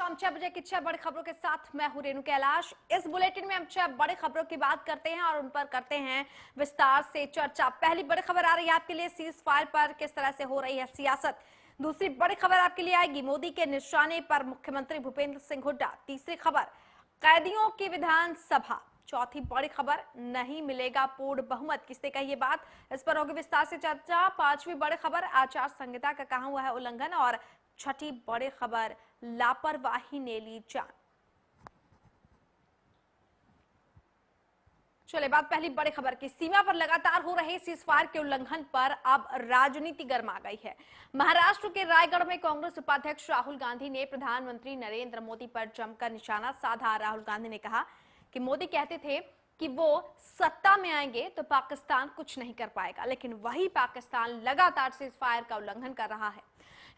शाम 6 बजे की 6 बड़ी खबरों के साथ मैं हूं रेणु कैलाश। इस बुलेटिन में हम 6 बड़ी खबरों की बात करते हैं और उन पर करते हैं विस्तार से चर्चा। पहली बड़ी खबर आ रही है आपके लिए, सीज फायर पर किस तरह से हो रही है सियासत। दूसरी बड़ी खबर आपके लिए आएगी, मोदी के निशाने पर मुख्यमंत्री भूपेंद्र सिंह हुड्डा। तीसरी खबर, कैदियों की विधानसभा। चौथी बड़ी खबर, नहीं मिलेगा पूर्ण बहुमत, किसने कही ये बात, इस पर होगी विस्तार से चर्चा। पांचवी बड़ी खबर, आचार संहिता का कहां हुआ है उल्लंघन। और छठी बड़ी खबर, लापरवाही ने ली जान। चलिए बात पहली बड़ी खबर की। सीमा पर लगातार हो रहे सीजफायर के उल्लंघन पर अब राजनीति गर्मा गई है। महाराष्ट्र के रायगढ़ में कांग्रेस उपाध्यक्ष राहुल गांधी ने प्रधानमंत्री नरेंद्र मोदी पर जमकर निशाना साधा। राहुल गांधी ने कहा कि मोदी कहते थे कि वो सत्ता में आएंगे तो पाकिस्तान कुछ नहीं कर पाएगा, लेकिन वही पाकिस्तान लगातार सीजफायर का उल्लंघन कर रहा है।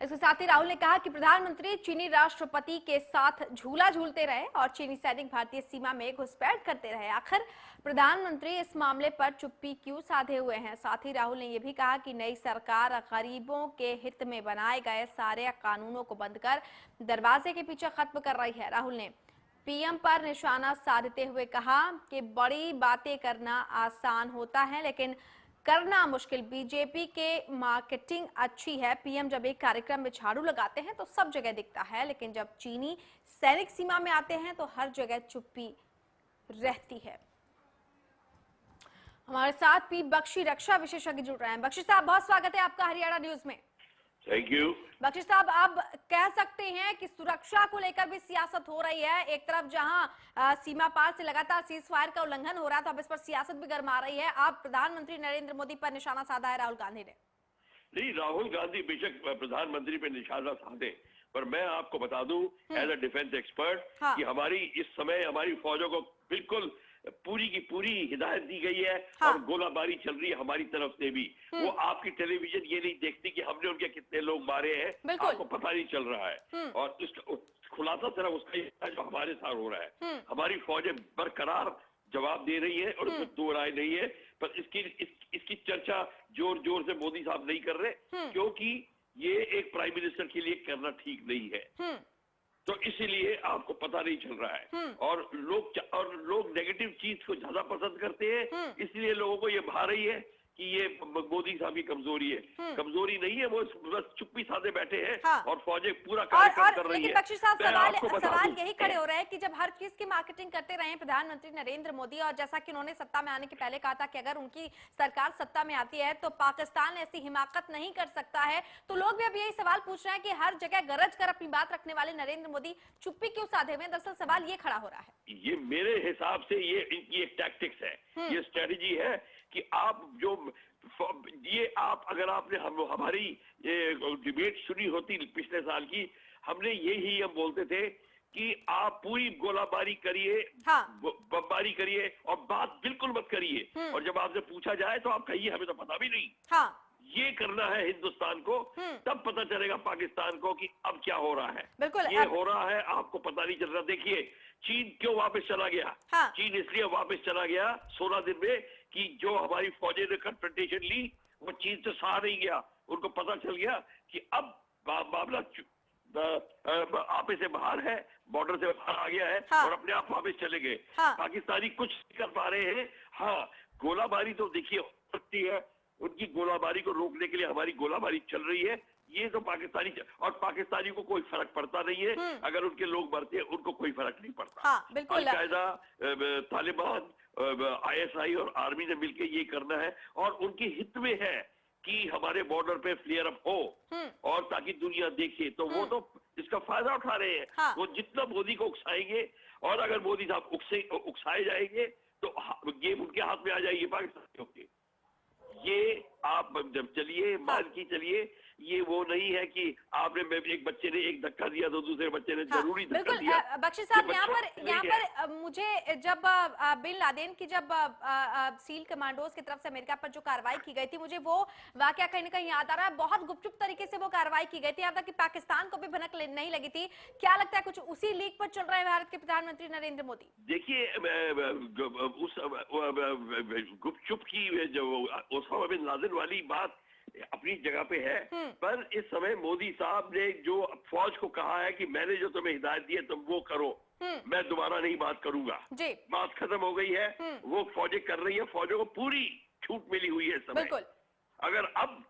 इसके साथ ही राहुल ने कहा कि प्रधानमंत्री चीनी राष्ट्रपति के साथ झूला झूलते रहे और चीनी सैनिक भारतीय सीमा में घुसपैठ करते रहे। आखिर प्रधानमंत्री इस मामले पर चुप्पी क्यों साधे हुए हैं। साथ ही राहुल ने यह भी कहा कि नई सरकार गरीबों के हित में बनाए गए सारे कानूनों को बंद कर दरवाजे के पीछे खत्म कर रही है। राहुल ने पीएम पर निशाना साधते हुए कहा कि बड़ी बातें करना आसान होता है लेकिन करना मुश्किल। बीजेपी के मार्केटिंग अच्छी है। पीएम जब एक कार्यक्रम में झाड़ू लगाते हैं तो सब जगह दिखता है, लेकिन जब चीनी सैनिक सीमा में आते हैं तो हर जगह चुप्पी रहती है। हमारे साथ पी बख्शी रक्षा विशेषज्ञ जुड़ रहे हैं। बख्शी साहब, बहुत स्वागत है आपका हरियाणा न्यूज में। Thank you. बख्शी साहब, आप कह सकते हैं कि सुरक्षा को लेकर भी सियासत हो रही है। एक तरफ जहां सीमा पार से लगातार सीज फायर का उल्लंघन हो रहा है तो अब इस पर सियासत भी गर्मा रही है। आप प्रधानमंत्री नरेंद्र मोदी पर निशाना साधा है राहुल गांधी ने। नहीं, राहुल गांधी बेशक प्रधानमंत्री पे निशाना साधे, पर मैं आपको बता दूं एज अ डिफेंस एक्सपर्ट कि हमारी इस समय हमारी फौजों को बिल्कुल पूरी की पूरी हिदायत दी गई है और गोलाबारी चल रही है हमारी तरफ से भी। वो आपकी टेलीविजन ये नहीं देखती कि हमने उनके कितने लोग मारे हैं, आपको पता नहीं चल रहा है। और इसका खुलासा सिर्फ उसका ही है जो हमारे साथ हो रहा है। हमारी फौजें बरकरार जवाब दे रही है और उसमें दो राय नहीं है, पर इसकी चर्चा जोर जोर से मोदी साहब नहीं कर रहे, क्योंकि ये एक प्राइम मिनिस्टर के लिए करना ठीक नहीं है। तो इसीलिए आपको पता नहीं चल रहा है और लोग नेगेटिव चीज को ज्यादा पसंद करते हैं। इसलिए लोगों को ये भा रही है कि ये मोदी साहब की कमजोरी है। कमजोरी नहीं है, वो बस चुप्पी साधे बैठे हैं और फौजें पूरा कार्यक्रम कर रही है। बख्शी साहब, सवाल यही खड़े हो रहे हैं कि जब हर चीज की मार्केटिंग करते रहे प्रधानमंत्री नरेंद्र मोदी, और जैसा कि उन्होंने सत्ता में आने के पहले कहा था कि अगर उनकी सरकार सत्ता में आती है तो पाकिस्तान ऐसी हिमाकत नहीं कर सकता है, तो लोग भी अब यही सवाल पूछ रहे हैं कि हर जगह गरज कर अपनी बात रखने वाले नरेंद्र मोदी चुप्पी क्यों साधे हुए। दरअसल सवाल ये खड़ा हो रहा है। ये मेरे हिसाब से ये इनकी एक टैक्टिक्स है, ये स्ट्रेटेजी है कि आप जो ये आप अगर आपने हमारी ये डिबेट सुनी होती पिछले साल की, हमने यही हम बोलते थे कि आप पूरी गोलाबारी करिए, बमबारी करिए और बात बिल्कुल मत करिए, और जब आपसे पूछा जाए तो आप कहिए हमें तो पता भी नहीं। ये करना है हिंदुस्तान को, तब पता चलेगा पाकिस्तान को कि अब क्या हो रहा है। ये हो रहा है, आपको पता नहीं चल रहा। देखिए चीन क्यों वापस चला गया। चीन इसलिए वापस चला गया 16 दिन में कि जो हमारी फौजें ने कन्फ्रंटेशन ली वो चीन से सहा नहीं गया। उनको पता चल गया कि अब मामला आपे से बाहर है, बॉर्डर से बाहर आ गया है और अपने आप वापस चले गए। पाकिस्तानी कुछ नहीं कर पा रहे हैं। हाँ, गोलाबारी तो देखिए हो सकती है, उनकी गोलाबारी को रोकने के लिए हमारी गोलाबारी चल रही है। ये तो और पाकिस्तानी को कोई फर्क पड़ता नहीं है। अगर उनके लोग मरते हैं उनको कोई फर्क नहीं पड़ता। अल-कायदा, तालिबान, ISI और आर्मी ने मिलकर ये करना है और उनके हित में है कि हमारे बॉर्डर पे फ्लेयर अप हो और ताकि दुनिया देखे। तो वो तो इसका फायदा उठा रहे हैं। वो जितना मोदी को उकसाएंगे, और अगर मोदी साहब उकसाए जाएंगे तो गेम उनके हाथ में आ जाएगी पाकिस्तानियों के। ये आप जब चलिए मान की चलिए, ये वो नहीं है कि आपने एक बच्चे ने एक धक्का दिया तो दूसरे बच्चे ने जरूरी धक्का दिया। बख्शी साहब, यहाँ पर मुझे जब बिन लादेन की जब सील कमांडोज की तरफ से अमेरिका पर जो कार्रवाई की गई थी, मुझे वो वाकया कहीं ना कहीं याद आ रहा है। बहुत गुपचुप तरीके से वो कार्रवाई की गई थी, यहाँ तक कि पाकिस्तान को भी भनक नहीं लगी थी। क्या लगता है कुछ उसी लीक पर चल रहा है भारत के प्रधानमंत्री नरेंद्र मोदी? देखिए उस गुपचुप की जो ओसामा बिन लादेन वाली बात अपनी जगह पे है, पर इस समय मोदी साहब ने जो फौज को कहा है कि मैंने जो तुम्हें हिदायत दी है तुम वो करो, मैं दोबारा नहीं बात करूंगा, बात खत्म हो गई है, वो फौजें कर रही है, फौजों को पूरी छूट मिली हुई है इस समय। अगर अब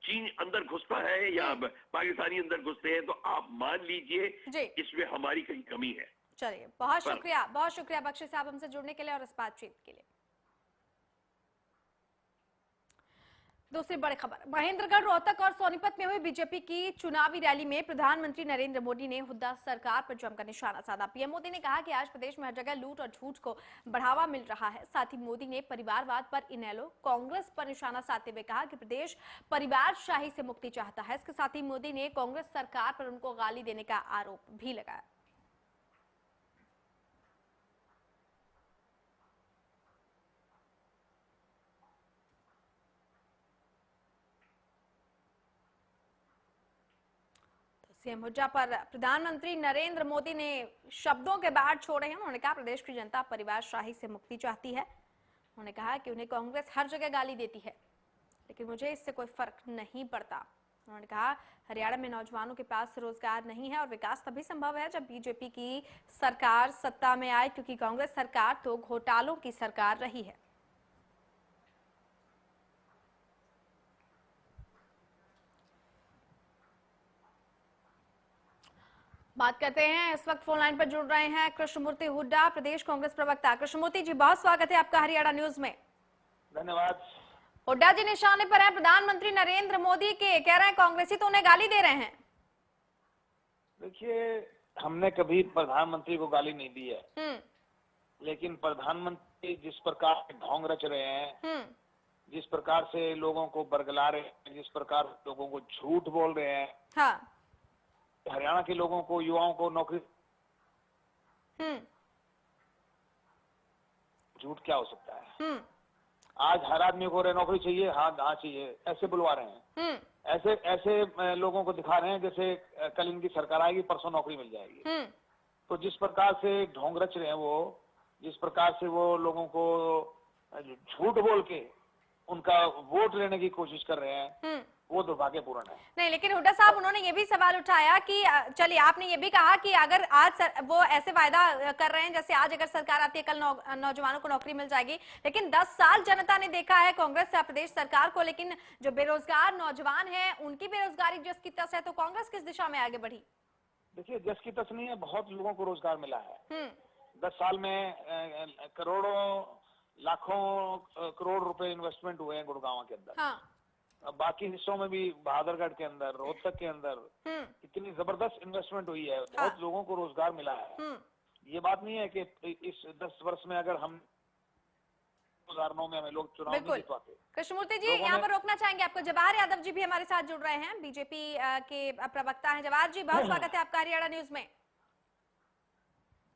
चीन अंदर घुसता है या पाकिस्तानी अंदर घुसते हैं तो आप मान लीजिए इसमें हमारी कहीं कमी है। चलिए, बहुत शुक्रिया बख्शी साहब हमसे जुड़ने के लिए और इस बातचीत के लिए। दूसरी बड़ी खबर, महेंद्रगढ़, रोहतक और सोनीपत में हुई बीजेपी की चुनावी रैली में प्रधानमंत्री नरेंद्र मोदी ने हुड्डा सरकार पर जमकर निशाना साधा। पीएम मोदी ने कहा कि आज प्रदेश में हर जगह लूट और झूठ को बढ़ावा मिल रहा है। साथ ही मोदी ने परिवारवाद पर इनेलो कांग्रेस पर निशाना साधते हुए कहा कि प्रदेश परिवारशाही से मुक्ति चाहता है। इसके साथ ही मोदी ने कांग्रेस सरकार पर उनको गाली देने का आरोप भी लगाया। सीएम हुड्डा पर प्रधानमंत्री नरेंद्र मोदी ने शब्दों के बाढ़ छोड़े हैं। उन्होंने कहा प्रदेश की जनता परिवारशाही से मुक्ति चाहती है। उन्होंने कहा कि उन्हें कांग्रेस हर जगह गाली देती है, लेकिन मुझे इससे कोई फर्क नहीं पड़ता। उन्होंने कहा हरियाणा में नौजवानों के पास रोजगार नहीं है और विकास तभी संभव है जब बीजेपी की सरकार सत्ता में आए, क्योंकि कांग्रेस सरकार तो घोटालों की सरकार रही है। बात करते हैं, इस वक्त फोन लाइन पर जुड़ रहे हैं कृष्णमूर्ति हुड्डा, प्रदेश कांग्रेस प्रवक्ता। कृष्णमूर्ति जी, बहुत स्वागत है आपका हरियाणा न्यूज में। धन्यवाद। हुड्डा जी निशाने पर है प्रधानमंत्री नरेंद्र मोदी के, कह रहे हैं कांग्रेसी तो उन्हें गाली दे रहे हैं। देखिए, हमने कभी प्रधानमंत्री को गाली नहीं दी है, लेकिन प्रधानमंत्री जिस प्रकार से ढोंग रच रहे हैं, जिस प्रकार से लोगों को बरगला रहे हैं, जिस प्रकार लोगों को झूठ बोल रहे हैं, हाँ। हरियाणा के लोगों को, युवाओं को नौकरी, झूठ क्या हो सकता है? आज हर आदमी को नौकरी चाहिए, हाँ चाहिए, ऐसे बुलवा रहे हैं। ऐसे लोगों को दिखा रहे हैं जैसे कल इनकी सरकार आएगी परसों नौकरी मिल जाएगी। तो जिस प्रकार से ढोंग रच रहे हैं वो, जिस प्रकार से वो लोगों को झूठ बोल के उनका वोट लेने की कोशिश कर रहे हैं, वो दुर्भाग्यपूर्ण है। नहीं, लेकिन हुड्डा साहब उन्होंने ये भी सवाल उठाया कि चलिए आपने ये भी कहा कि अगर आज वो ऐसे वायदा कर रहे हैं जैसे आज अगर सरकार आती है कल नौजवानों को नौकरी मिल जाएगी, लेकिन 10 साल जनता ने देखा है कांग्रेस प्रदेश सरकार को, लेकिन जो बेरोजगार नौजवान है उनकी बेरोजगारी जस की तस है, तो कांग्रेस किस दिशा में आगे बढ़ी? देखिए, जस की तस नहीं है, बहुत लोगों को रोजगार मिला है। 10 साल में करोड़ों लाखों करोड़ रुपए इन्वेस्टमेंट हुए हैं गुड़गांव के अंदर। हाँ। बाकी हिस्सों में भी, बहादुरगढ़ के अंदर, रोहतक के अंदर इतनी जबरदस्त इन्वेस्टमेंट हुई है, बहुत लोगों को रोजगार मिला है। ये बात नहीं है कि इस 10 वर्ष में अगर हम 2009 में हमें लोग चुनाव नहीं जीत पाते। कृष्णमूर्ति जी, यहाँ पर रोकना चाहेंगे आपको। जवाहर यादव जी भी हमारे साथ जुड़ रहे हैं, बीजेपी के प्रवक्ता हैं। जवाहर जी, बहुत स्वागत है आपका हरियाणा न्यूज में।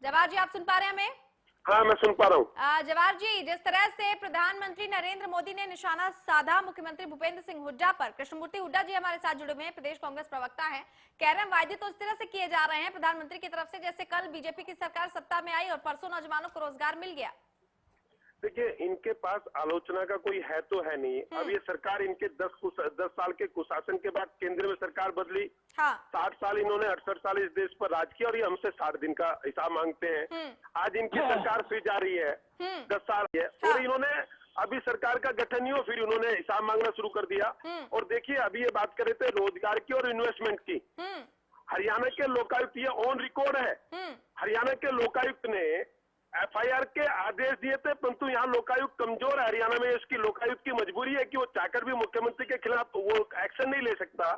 जवाहर जी, आप सुन पा रहे हैं हमें? हाँ, मैं सुन पा रहा हूँ। जवाहर जी, जिस तरह से प्रधानमंत्री नरेंद्र मोदी ने निशाना साधा मुख्यमंत्री भूपेंद्र सिंह हुड्डा पर, कृष्णमूर्ति हुड्डा जी हमारे साथ जुड़े हुए हैं, प्रदेश कांग्रेस प्रवक्ता हैं, कह रहे हैं वायदे तो इस तरह से किए जा रहे हैं प्रधानमंत्री की तरफ से जैसे कल बीजेपी की सरकार सत्ता में आई और परसों नौजवानों को रोजगार मिल गया। देखिए, इनके पास आलोचना का कोई है तो है नहीं। अब ये सरकार इनके 10 साल के कुशासन के बाद केंद्र में सरकार बदली। हाँ। 60 साल इन्होंने 68 साल इस देश पर राज किया और ये हमसे 60 दिन का हिसाब मांगते हैं। आज इनकी सरकार फिर जा रही है, 10 साल है, और इन्होंने अभी सरकार का गठन ही हो फिर उन्होंने हिसाब मांगना शुरू कर दिया। और देखिए, अभी ये बात कर रहे थे रोजगार की और इन्वेस्टमेंट की। हरियाणा के लोकायुक्त, ये ऑन रिकॉर्ड है, हरियाणा के लोकायुक्त ने FIR के आदेश दिए थे, परंतु यहाँ लोकायुक्त कमजोर है। हरियाणा में इसकी लोकायुक्त की मजबूरी है कि वो चाहकर भी मुख्यमंत्री के खिलाफ वो एक्शन नहीं ले सकता।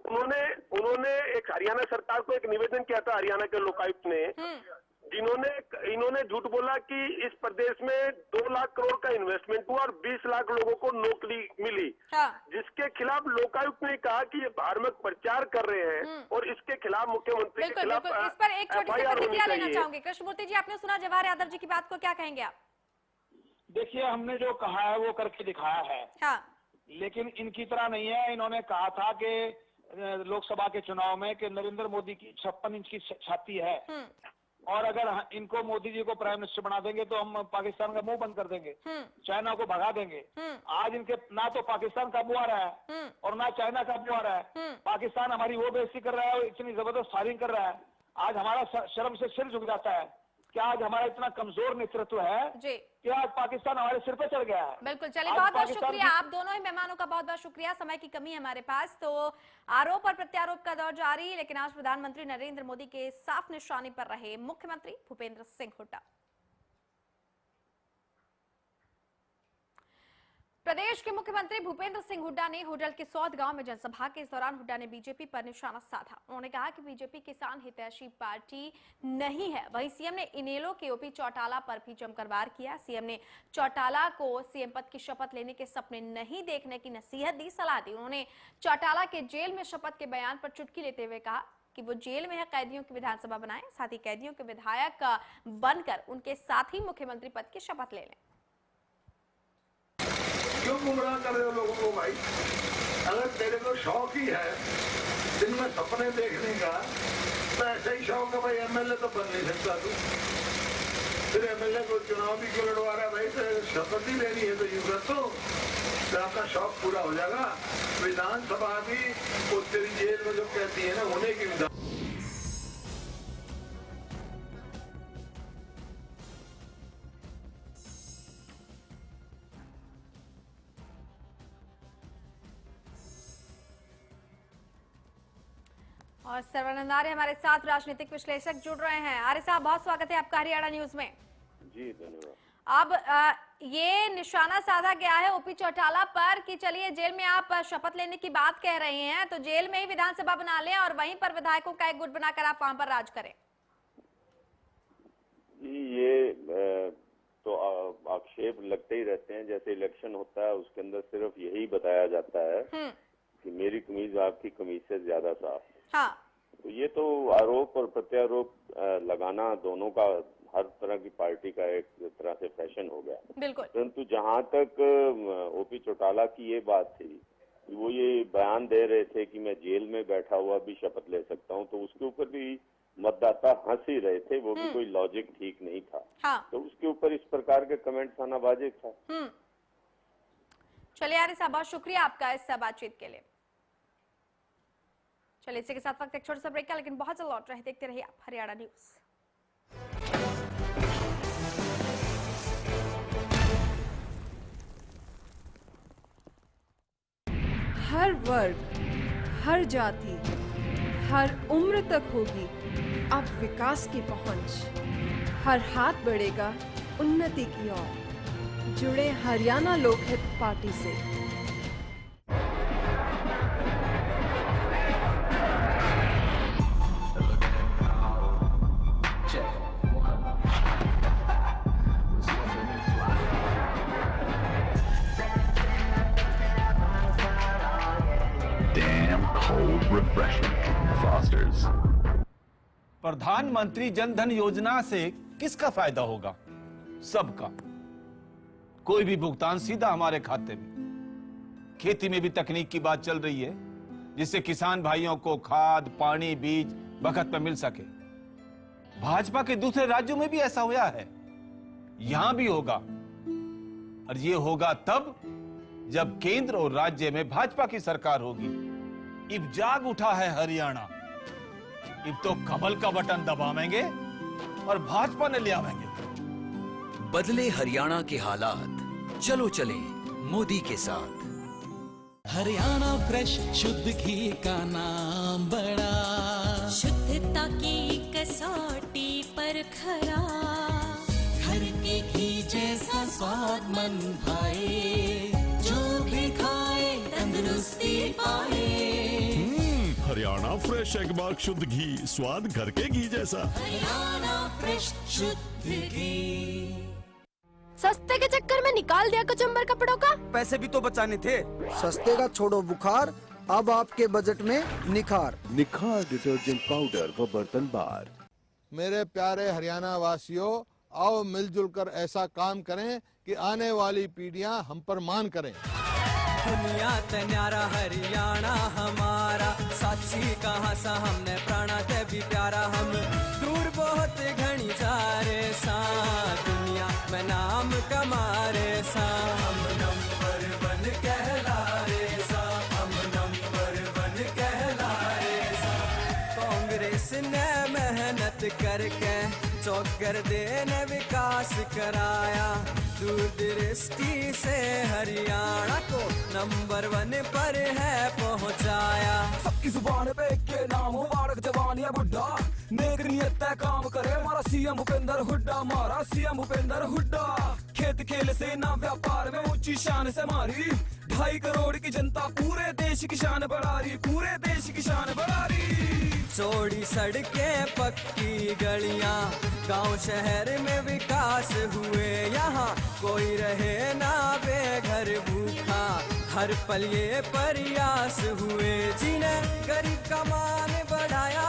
उन्होंने एक हरियाणा सरकार को एक निवेदन किया था, हरियाणा के लोकायुक्त ने, इन्होंने झूठ बोला कि इस प्रदेश में 2 लाख करोड़ का इन्वेस्टमेंट हुआ और 20 लाख लोगों को नौकरी मिली। हाँ। जिसके खिलाफ लोकायुक्त ने कहा कि ये धार्मिक प्रचार कर रहे हैं और इसके खिलाफ मुख्यमंत्री के खिलाफ इस पर एक छोटी सी प्रतिक्रिया लेना चाहूंगी। कृष्णमूर्ति जी, आपने सुना जवाहर यादव जी की बात को, क्या कहेंगे आप? देखिए, हमने जो कहा है वो करके दिखाया है। हाँ। लेकिन इनकी तरह नहीं है। इन्होंने कहा था कि लोकसभा के चुनाव में कि नरेंद्र मोदी की 56 इंच की छाती है, और अगर इनको मोदी जी को प्राइम मिनिस्टर बना देंगे तो हम पाकिस्तान का मुंह बंद कर देंगे, चाइना को भगा देंगे। आज इनके ना तो पाकिस्तान काबू आ रहा है और ना चाइना काबू आ रहा है। पाकिस्तान हमारी वो बेइज्जती कर रहा है, इतनी जबरदस्त फायरिंग कर रहा है। आज हमारा शर्म से सिर झुक जाता है कि आज हमारा इतना कमजोर नेतृत्व है कि आज पाकिस्तान हमारे सिर पे चढ़ गया है। बिल्कुल, चलिए बहुत बहुत शुक्रिया आप दोनों ही मेहमानों का, बहुत बहुत शुक्रिया। समय की कमी है हमारे पास, तो आरोप और प्रत्यारोप का दौर जारी, लेकिन आज प्रधानमंत्री नरेंद्र मोदी के साफ निशाने पर रहे मुख्यमंत्री भूपेंद्र सिंह हुड्डा। प्रदेश के मुख्यमंत्री भूपेंद्र सिंह हुड्डा ने होडल के सौद गांव में जनसभा के इस दौरान हुड्डा ने बीजेपी पर निशाना साधा। उन्होंने कहा कि बीजेपी किसान हितैषी पार्टी नहीं है। वहीं सीएम ने इनेलो के ओपी चौटाला पर भी जमकर वार किया। सीएम ने चौटाला को सीएम पद की शपथ लेने के सपने नहीं देखने की नसीहत दी, सलाह दी। उन्होंने चौटाला के जेल में शपथ के बयान पर चुटकी लेते हुए कहा कि वो जेल में है, कैदियों की विधानसभा बनाएं, साथ ही कैदियों के विधायक बनकर उनके साथ ही मुख्यमंत्री पद की शपथ ले लें। क्यों गुमराह कर रहे हो लोगों को भाई? अगर तेरे को शौक ही है दिन में सपने देखने का, तो ऐसा ही शौक है भाई, एमएलए तो बन नहीं सकता तू। फिर एमएलए को चुनाव भी क्यों लड़वा रहा है भाई? तो शपथ ही लेनी है तो यूं कर तो आपका शौक पूरा हो जाएगा। विधानसभा भी वो तेरी जेल में जो कहती है ना, होने की विधान। और सर्वानंद आर्य हमारे साथ राजनीतिक विश्लेषक जुड़ रहे हैं। आर्य साहब, बहुत स्वागत है आपका हरियाणा न्यूज में। जी धन्यवाद। अब ये निशाना साधा गया है ओपी चौटाला पर कि चलिए जेल में आप शपथ लेने की बात कह रहे हैं, तो जेल में ही विधानसभा बना लें और वहीं पर विधायकों का एक गुट बनाकर आप वहां पर राज करें। ये तो आक्षेप लगते ही रहते हैं। जैसे इलेक्शन होता है उसके अंदर सिर्फ यही बताया जाता है कि मेरी कमीज आपकी कमीज से ज्यादा साफ। हाँ। तो ये तो आरोप और प्रत्यारोप लगाना दोनों का हर तरह की पार्टी का एक तरह से फैशन हो गया। बिल्कुल। परंतु जहां तक ओपी चौटाला की ये बात थी, वो ये बयान दे रहे थे कि मैं जेल में बैठा हुआ भी शपथ ले सकता हूं, तो उसके ऊपर भी मतदाता हंस ही रहे थे। वो भी कोई लॉजिक ठीक नहीं था। हाँ। तो उसके ऊपर इस प्रकार के कमेंट्स आना वाजिब था। चलिए आर्य साहब, बहुत शुक्रिया आपका इस बातचीत के लिए। चलिए इसी के साथ वक्त एक छोटा सा ब्रेक का, लेकिन बहुत जल्द लौट रहे, देखते रहिए आप हरियाणा न्यूज। हर वर्ग, हर जाति, हर उम्र तक होगी अब विकास की पहुंच। हर हाथ बढ़ेगा उन्नति की ओर। जुड़े हरियाणा लोकहित पार्टी से। प्रधानमंत्री जन धन योजना से किसका फायदा होगा? सबका। कोई भी भुगतान सीधा हमारे खाते में। खेती में भी तकनीक की बात चल रही है, जिससे किसान भाइयों को खाद, पानी, बीज वक्त पर मिल सके। भाजपा के दूसरे राज्यों में भी ऐसा हुआ है, यहां भी होगा। और ये होगा तब जब केंद्र और राज्य में भाजपा की सरकार होगी। अब जाग उठा है हरियाणा। अब तो कमल का बटन दबावेंगे और भाजपा ने ले आवेंगे। बदले हरियाणा के हालात, चलो चले मोदी के साथ। हरियाणा फ्रेश शुद्ध घी का नाम बड़ा, शुद्धता की कसौटी पर खरा, घर के घी जैसा स्वाद मन भाए, जो भी खाए तंदुरुस्ती पाए। हरियाणा फ्रेश एगमार्क शुद्ध घी, स्वाद घर के घी जैसा। हरियाणा फ्रेश शुद्ध घी। सस्ते के चक्कर में निकाल दिया कचंबर कपड़ों का। पैसे भी तो बचाने थे। सस्ते का छोड़ो बुखार, अब आपके बजट में निखार। निखार डिटर्जेंट पाउडर व बर्तन बार। मेरे प्यारे हरियाणा वासियों, आओ मिलजुल कर ऐसा काम करें कि आने वाली पीढ़ियां हम पर मान करें। दुनिया तन्यारा हरियाणा हमारा, साक्षी कहाँ सा हमने प्राणा ते भी प्यारा। हम दूर बहुत घनी इसने मेहनत करके चौकर देने विकास कराया। दूरदृष्टि से हरियाणा को नंबर 1 पर है पहुंचाया। सबकी जुबान पे के नाम हो मुबारक जवान या बुढ़ा, नेक नियत तय काम करे हमारा सीएम भूपेंद्र हुड्डा, हमारा सीएम भूपेंद्र हुड्डा। खेत खेल से ना व्यापार में ऊंची शान से मारी, 2.5 करोड़ की जनता पूरे देश की शान बढ़ा रही, पूरे देश की शान बढ़ा रही। चौड़ी सड़कें पक्की गलियां, गांव शहर में विकास हुए। यहाँ कोई रहे ना बेघर भूखा, हर पल ये प्रयास हुए। जिन्हें गरीब का मान बढ़ाया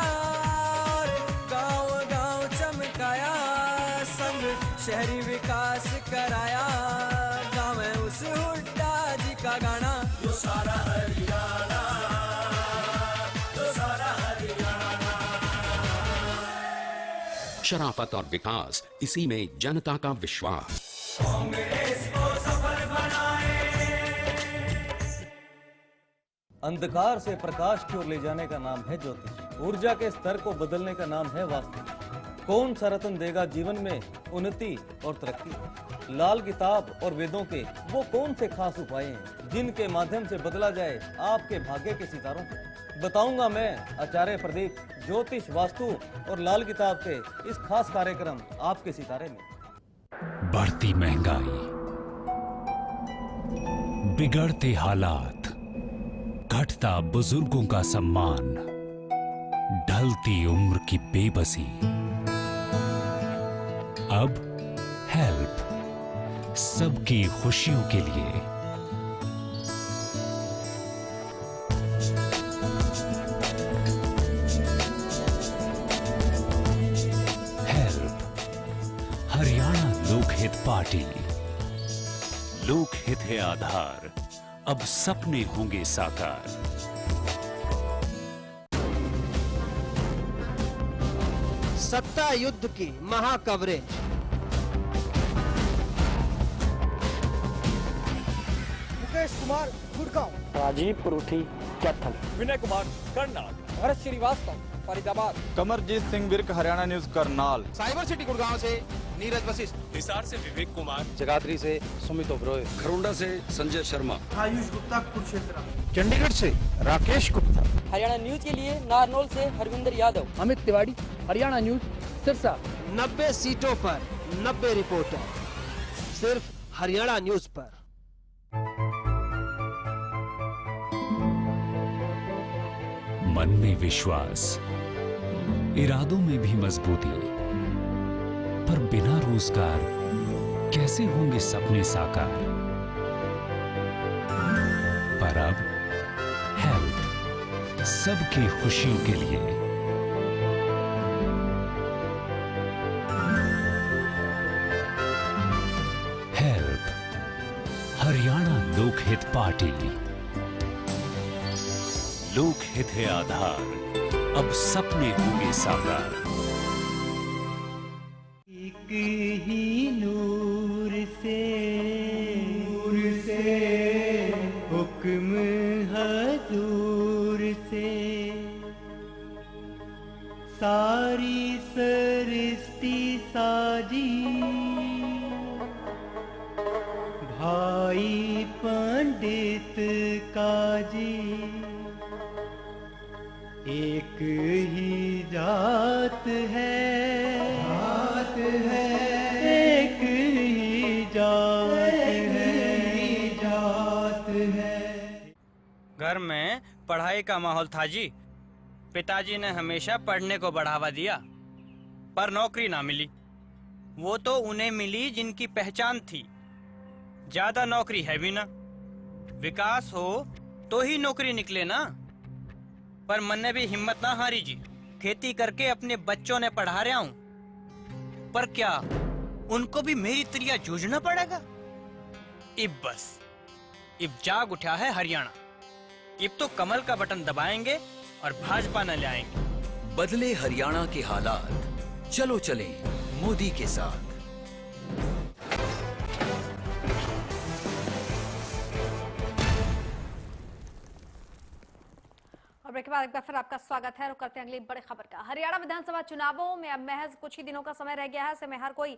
और गांव गांव चमकाया, संग शहरी विकास कराया। गाँव में उस हुड्डा जी का गाना, यो सारा हरियाणा, यो सारा हरियाणा। शराफत और विकास, इसी में जनता का विश्वास। कांग्रेस को सफल बनाए। अंधकार से प्रकाश की ओर ले जाने का नाम है ज्योतिष, ऊर्जा के स्तर को बदलने का नाम है वास्तु। कौन सा रत्न देगा जीवन में उन्नति और तरक्की? लाल किताब और वेदों के वो कौन से खास उपाय हैं जिनके माध्यम से बदला जाए आपके भाग्य के सितारों को? बताऊंगा मैं आचार्य प्रदीप, ज्योतिष, वास्तु और लाल किताब के इस खास कार्यक्रम आपके सितारे में। बढ़ती महंगाई, बिगड़ते हालात, घटता बुजुर्गों का सम्मान, ढलती उम्र की बेबसी। अब हेल्प सबकी खुशियों के लिए। Help, Haryana Lokhit party. लोकहित है आधार, अब सपने होंगे साकार। सत्ता युद्ध की महा coverage. Mukesh Kumar Gurgaon, Rajeev Puruthi Kaithal, Vinay Kumar Karnal, Bharat Srivastava Faridabad, Kamarjeet Singh Virk Haryana news Karnal, cyber city Gurgaon से नीरज वशिष्ठ, हिसार से विवेक कुमार, जगाधरी से सुमित ओब्रॉय, खरोंडा से संजय शर्मा, आयुष गुप्ता कुरुक्षेत्र, चंडीगढ़ से राकेश गुप्ता, हरियाणा न्यूज के लिए नारनौल से हरविंदर यादव, अमित तिवारी, हरियाणा न्यूज सिरसा। 90 सीटों पर 90 रिपोर्टर, सिर्फ हरियाणा न्यूज पर। मन में विश्वास, इरादों में भी मजबूती, पर बिना रोजगार कैसे होंगे सपने साकार? पर अब हेल्प सबकी खुशियों के लिए। Help, Haryana Lokhit party. लोकहित है आधार, अब सपने होंगे साकार। एक ही नूर से हुक्म हजूर से सारी सृष्टि साजी, भाई पंडित काजी, एक ही जात है, एक ही जात है। घर में पढ़ाई का माहौल था जी। पिताजी ने हमेशा पढ़ने को बढ़ावा दिया, पर नौकरी ना मिली। वो तो उन्हें मिली जिनकी पहचान थी। ज्यादा नौकरी है भी ना, विकास हो तो ही नौकरी निकले ना। पर मन ने भी हिम्मत ना हारी जी। खेती करके अपने बच्चों ने पढ़ा रहा हूं, पर क्या उनको भी मेरी तरह जूझना पड़ेगा? इब जाग उठा है हरियाणा। इब तो कमल का बटन दबाएंगे और भाजपा न ले आएंगे। बदले हरियाणा के हालात, चलो चले मोदी के साथ। और ब्रेक के बाद बाद एक बार फिर आपका स्वागत है और करते हैं अगली बड़ी खबर का। हरियाणा विधानसभा चुनावों में अब महज कुछ ही दिनों का समय रह गया है। ऐसे में हर कोई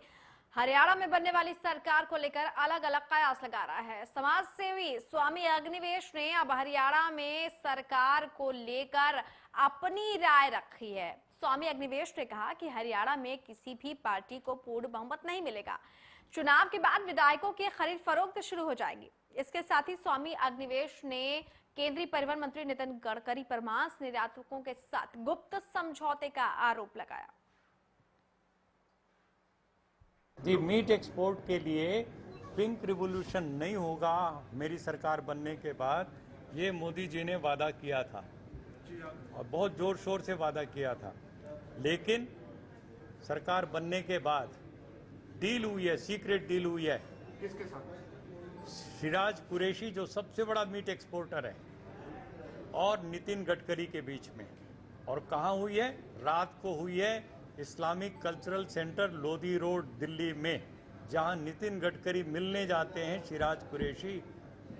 हरियाणा में बनने वाली सरकार को लेकर अलग अलग कयास लगा रहा है। समाज सेवी स्वामी अग्निवेश ने अब हरियाणा में सरकार को लेकर अपनी राय रखी है। स्वामी अग्निवेश ने कहा कि हरियाणा में किसी भी पार्टी को पूर्ण बहुमत नहीं मिलेगा। चुनाव के बाद विधायकों की खरीद फरोख्त शुरू हो जाएगी। इसके साथ ही स्वामी अग्निवेश ने केंद्रीय परिवहन मंत्री नितिन गडकरी पर मांस निर्यातकों के साथ गुप्त समझौते का आरोप लगाया। जी, मीट एक्सपोर्ट के लिए पिंक रिवॉल्यूशन नहीं होगा मेरी सरकार बनने के बाद, ये मोदी जी ने वादा किया था और बहुत जोर शोर से वादा किया था। लेकिन सरकार बनने के बाद डील हुई है, सीक्रेट डील हुई है। किसके साथ? सिराज कुरैशी जो सबसे बड़ा मीट एक्सपोर्टर है और नितिन गडकरी के बीच में। और कहाँ हुई है? रात को हुई है Islamic cultural centre Lodhi road Delhi में, जहां नितिन गडकरी मिलने जाते हैं सिराज कुरैशी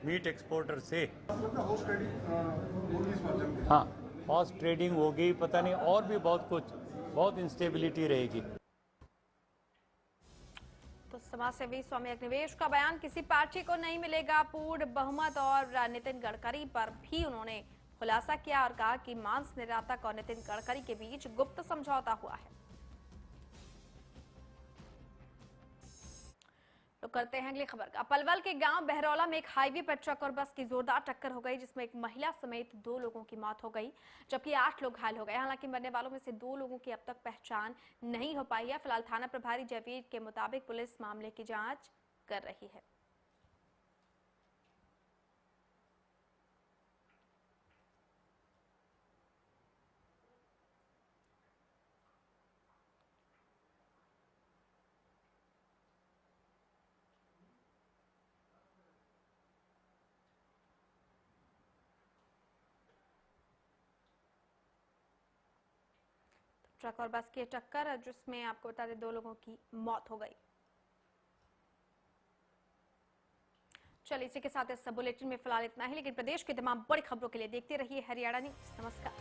मीट एक्सपोर्टर से। हाँ, हॉर्स ट्रेडिंग होगी, पता नहीं और भी बहुत कुछ, बहुत इंस्टेबिलिटी रहेगी। तो समाज सेवी स्वामी अग्निवेश का बयान, किसी पार्टी को नहीं मिलेगा पूर्ण बहुमत, और नितिन गडकरी पर भी उन्होंने खुलासा किया और कहा कि मांस निर्यातक और नितिन गडकरी के बीच गुप्त समझौता हुआ है। तो करते हैं अगली खबर का। पलवल के गांव बहरौला में एक हाईवे पर ट्रक और बस की जोरदार टक्कर हो गई, जिसमें एक महिला समेत 2 लोगों की मौत हो गई, जबकि 8 लोग घायल हो गए। हालांकि मरने वालों में से 2 लोगों की अब तक पहचान नहीं हो पाई है। फिलहाल थाना प्रभारी जयवीर के मुताबिक पुलिस मामले की जांच कर रही है। ट्रक और बस की टक्कर, जिसमें आपको बता दें 2 लोगों की मौत हो गई। चलिए, इसी के साथ इस बुलेटिन में फिलहाल इतना ही, लेकिन प्रदेश की तमाम बड़ी खबरों के लिए देखते रहिए हरियाणा न्यूज़। नमस्कार।